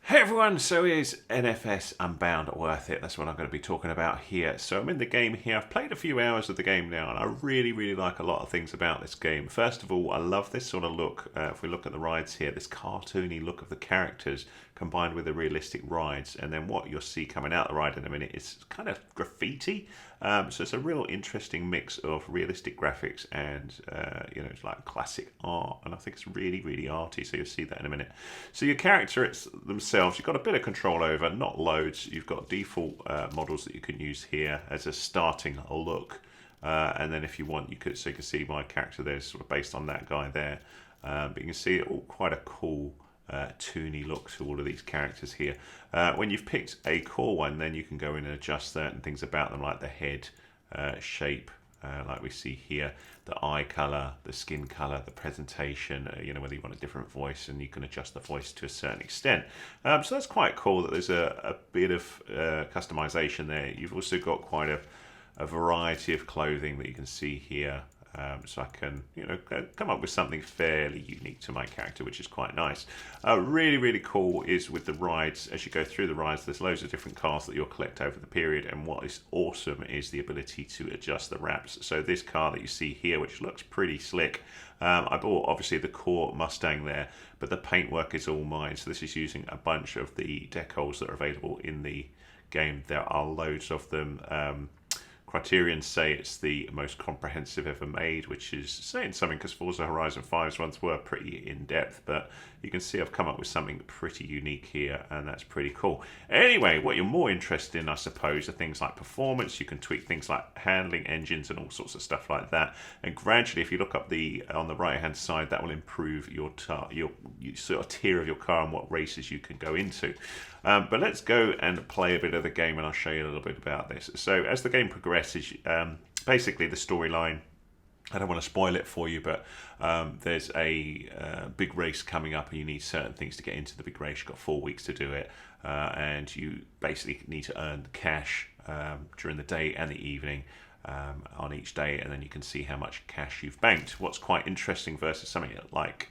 Hey everyone, so is NFS Unbound worth it? That's what I'm going to be talking about here. So I'm in the game here. I've played a few hours of the game now, and I really like a lot of things about this game. First of all, I love this sort of look. If we look at the rides here, this cartoony look of the characters combined with the realistic rides, and then what you'll see coming out the ride in a minute is kind of graffiti. So it's a real interesting mix of realistic graphics and it's like classic art, and I think it's really arty. So you'll see that in a minute. So your characters themselves, you've got a bit of control over, not loads. You've got default models that you can use here as a starting look, and then if you want, you can see my character there is sort of based on that guy there. But you can see all quite a cool. Toony look to all of these characters here. When you've picked a core one, then you can go in and adjust certain things about them, like the head shape, like we see here, the eye color, the skin color, the presentation, whether you want a different voice, and you can adjust the voice to a certain extent. So that's quite cool that there's a bit of customization there. You've also got quite a variety of clothing that you can see here. So I can, come up with something fairly unique to my character, which is quite nice. Really cool is with the rides. As you go through the rides, there's loads of different cars that you'll collect over the period, and what is awesome is the ability to adjust the wraps. So this car that you see here, which looks pretty slick, I bought obviously the core Mustang there, but the paintwork is all mine. So this is using a bunch of the decals that are available in the game. There are loads of them. Criterion say it's the most comprehensive ever made, which is saying something because Forza Horizon 5's ones were pretty in-depth, but you can see I've come up with something pretty unique here, and that's pretty cool. Anyway, what you're more interested in, I suppose, are things like performance. You can tweak things like handling, engines, and all sorts of stuff like that. And gradually, if you look up on the right-hand side, that will improve your sort of tier of your car and what races you can go into. But let's go and play a bit of the game, and I'll show you a little bit about this. So as the game progresses, basically the storyline, I don't want to spoil it for you, but there's a big race coming up, and you need certain things to get into the big race. You've got 4 weeks to do it, and you basically need to earn cash during the day and the evening on each day, and then you can see how much cash you've banked. What's quite interesting versus something like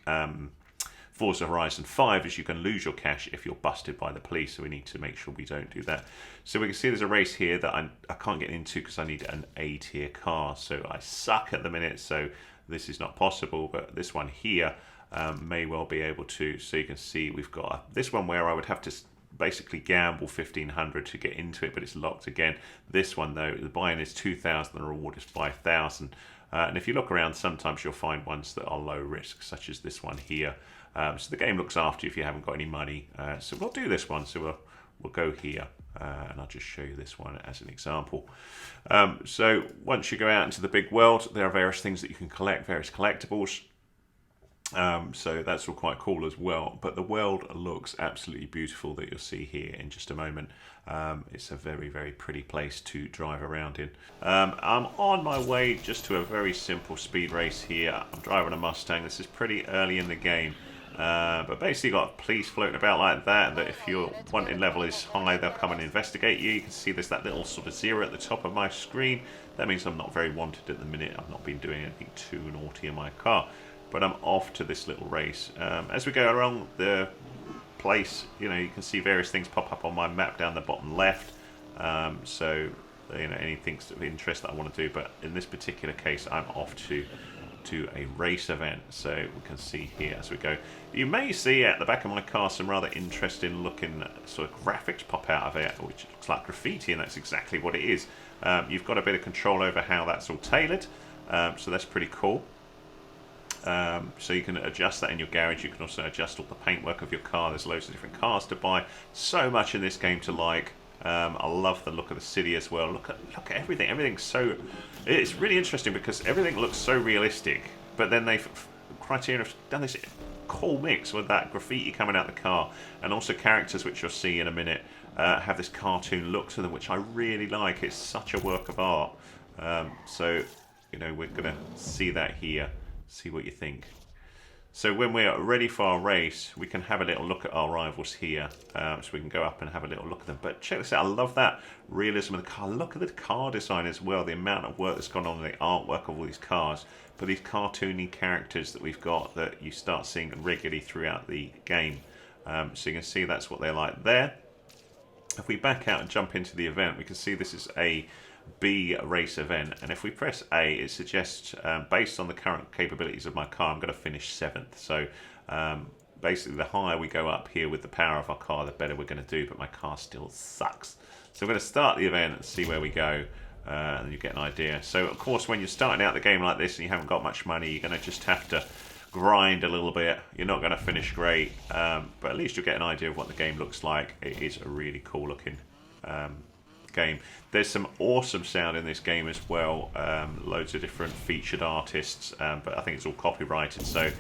Forza Horizon 5 is you can lose your cash if you're busted by the police, so we need to make sure we don't do that. So we can see there's a race here that I can't get into because I need an A tier car, so I suck at the minute, so this is not possible, but this one here may well be able to. So you can see we've got this one where I would have to basically gamble 1,500 to get into it, but it's locked again. This one though, the buy-in is 2,000, the reward is 5,000. And if you look around, sometimes you'll find ones that are low risk, such as this one here. So the game looks after you if you haven't got any money. So we'll do this one. So we'll go here, and I'll just show you this one as an example. So once you go out into the big world, there are various things that you can collect, various collectibles. So that's all quite cool as well. But the world looks absolutely beautiful that you'll see here in just a moment. It's a very pretty place to drive around in. I'm on my way just to a very simple speed race here. I'm driving a Mustang. This is pretty early in the game. But basically got police floating about like that if your wanting level is high, they'll come and investigate you. You can see there's that little sort of 0 at the top of my screen. That means I'm not very wanted at the minute. I've not been doing anything too naughty in my car. But I'm off to this little race. As we go along the place, you can see various things pop up on my map down the bottom left. So anything of interest that I want to do. But in this particular case, I'm off to a race event. So we can see here as we go. You may see at the back of my car some rather interesting looking sort of graphics pop out of it, which looks like graffiti, and that's exactly what it is. You've got a bit of control over how that's all tailored, so that's pretty cool. So you can adjust that in your garage. You can also adjust all the paintwork of your car. There's loads of different cars to buy. So much in this game to like. I love the look of the city as well. Look at everything. Everything's so. It's really interesting because everything looks so realistic. But then Criterion have done this cool mix with that graffiti coming out the car, and also characters, which you'll see in a minute, have this cartoon look to them, which I really like. It's such a work of art. So we're gonna see that here. See what you think. So when we're ready for our race, we can have a little look at our rivals here. So we can go up and have a little look at them. But check this out. I love that realism of the car. Look at the car design as well. The amount of work that's gone on in the artwork of all these cars. But these cartoony characters that we've got that you start seeing regularly throughout the game. So you can see that's what they're like there. If we back out and jump into the event, we can see this is a B race event, and if we press A, it suggests based on the current capabilities of my car, I'm going to finish 7th. So basically the higher we go up here with the power of our car, the better we're going to do, but my car still sucks. So I'm going to start the event and see where we go, and you get an idea. So of course when you're starting out the game like this and you haven't got much money, you're going to just have to grind a little bit. You're not going to finish great, but at least you'll get an idea of what the game looks like. It is a really cool looking game. There's some awesome sound in this game as well, loads of different featured artists, but I think it's all copyrighted, so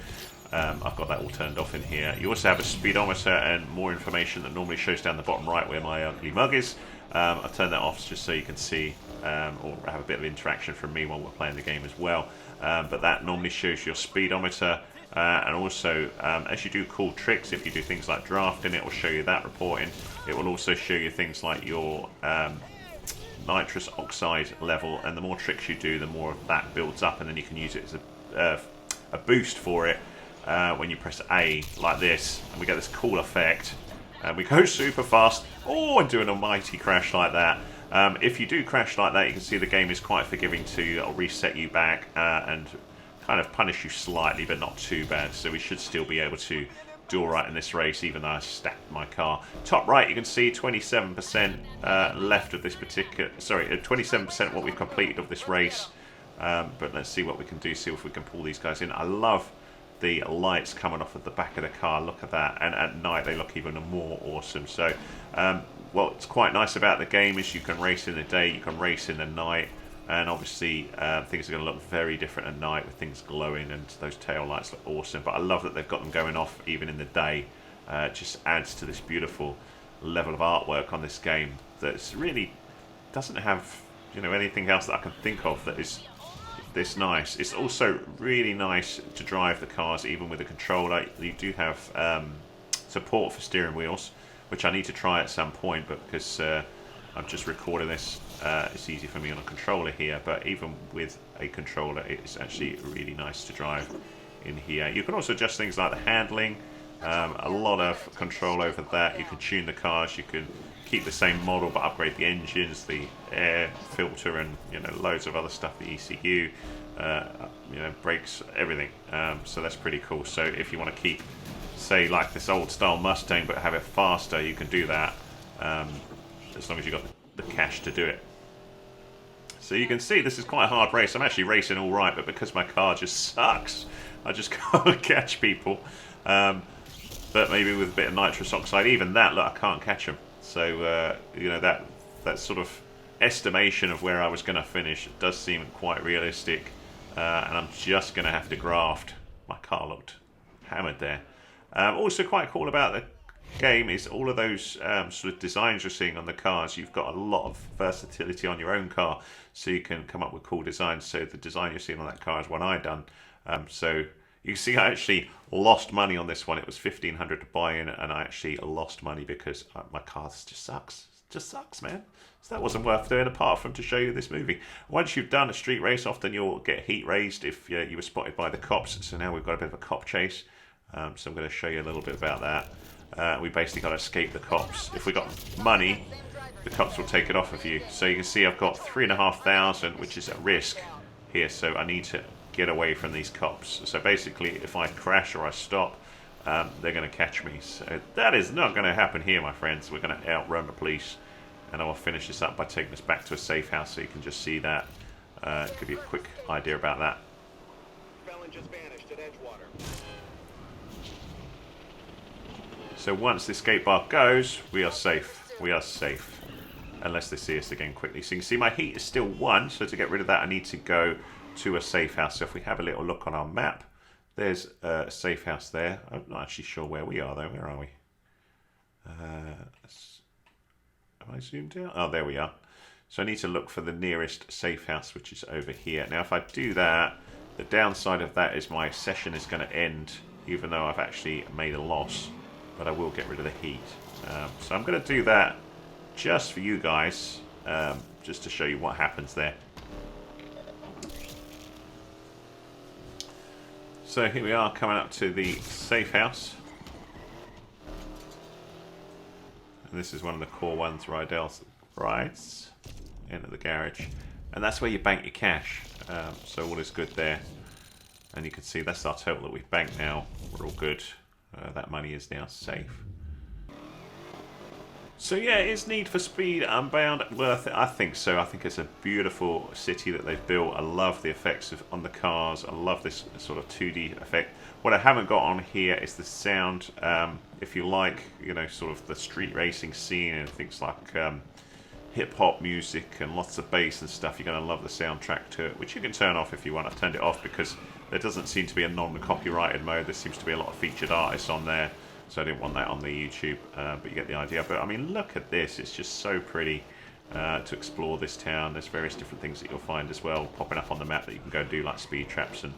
I've got that all turned off in here. You also have a speedometer and more information that normally shows down the bottom right where my ugly mug is. I've turned that off just so you can see or have a bit of interaction from me while we're playing the game as well. But that normally shows your speedometer, and also as you do cool tricks, if you do things like drafting, it will show you that reporting. It will also show you things like your nitrous oxide level, and the more tricks you do, the more that builds up, and then you can use it as a boost for it when you press A like this, and we get this cool effect. And we go super fast. Oh, and do an almighty crash like that. If you do crash like that, you can see the game is quite forgiving to reset you back and kind of punish you slightly, but not too bad. So we should still be able to do all right in this race, even though I stacked my car. Top right, you can see 27% left of this particular... Sorry, 27% what we've completed of this race. But let's see what we can do, see if we can pull these guys in. I love the lights coming off of the back of the car. Look at that. And at night, they look even more awesome. So... what's quite nice about the game is you can race in the day, you can race in the night, and obviously things are going to look very different at night with things glowing, and those tail lights look awesome. But I love that they've got them going off even in the day. It just adds to this beautiful level of artwork on this game that really doesn't have, you know, anything else that I can think of that is this nice. It's also really nice to drive the cars even with a controller. You do have support for steering wheels, which I need to try at some point, but because I'm just recording this, it's easy for me on a controller here. But even with a controller, it's actually really nice to drive in here. You can also adjust things like the handling, a lot of control over that. You can tune the cars, you can keep the same model but upgrade the engines, the air filter, and loads of other stuff, the ECU, brakes, everything. So that's pretty cool. So if you want to keep, say, like this old style Mustang but have it faster, you can do that, as long as you've got the cash to do it. So you can see this is quite a hard race. I'm actually racing all right, but because my car just sucks, I just can't catch people. But maybe with a bit of nitrous oxide, even that, look, I can't catch them. So that sort of estimation of where I was going to finish does seem quite realistic, and I'm just going to have to graft. My car looked hammered there. Also quite cool about the game is all of those sort of designs you're seeing on the cars. You've got a lot of versatility on your own car, so you can come up with cool designs. So the design you're seeing on that car is one I done. So you can see I actually lost money on this one. It was $1,500 to buy in, and I actually lost money because my car just sucks. It just sucks, man. So that wasn't worth doing, apart from to show you this movie. Once you've done a street race, often you'll get heat raised if you were spotted by the cops. So now we've got a bit of a cop chase. So I'm going to show you a little bit about that. We basically got to escape the cops. If we got money, the cops will take it off of you. So you can see I've got 3,500, which is at risk here. So I need to get away from these cops. So basically, if I crash or I stop, they're going to catch me. So that is not going to happen here, my friends. We're going to outrun the police. And I will finish this up by taking us back to a safe house so you can just see that. Give you a quick idea about that. Felon just vanished at Edgewater. So once the escape bar goes, we are safe. We are safe. Unless they see us again quickly. So you can see my heat is still 1. So to get rid of that, I need to go to a safe house. So if we have a little look on our map, there's a safe house there. I'm not actually sure where we are, though. Where are we? Have I zoomed out? Oh, there we are. So I need to look for the nearest safe house, which is over here. Now, if I do that, the downside of that is my session is going to end, even though I've actually made a loss. But I will get rid of the heat. So I'm going to do that just for you guys, just to show you what happens there. So here we are coming up to the safe house. And this is one of the core ones, Rydell's right into the garage. And that's where you bank your cash. So all is good there. And you can see that's our total that we've banked now. We're all good. That money is now safe. So yeah, is Need for Speed Unbound worth it? I think so. I think it's a beautiful city that they've built. I love the effects on the cars. I love this sort of 2D effect. What I haven't got on here is the sound. If you like, you know, sort of the street racing scene and things like hip-hop music and lots of bass and stuff, you're going to love the soundtrack to it, which you can turn off if you want. I turned it off because there doesn't seem to be a non-copyrighted mode. There seems to be a lot of featured artists on there. So I didn't want that on the YouTube, but you get the idea. But I mean, look at this. It's just so pretty to explore this town. There's various different things that you'll find as well, popping up on the map that you can go do, like speed traps and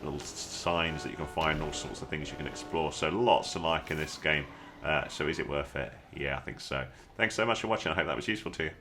little signs that you can find, all sorts of things you can explore. So lots to like in this game. So is it worth it? Yeah, I think so. Thanks so much for watching. I hope that was useful to you.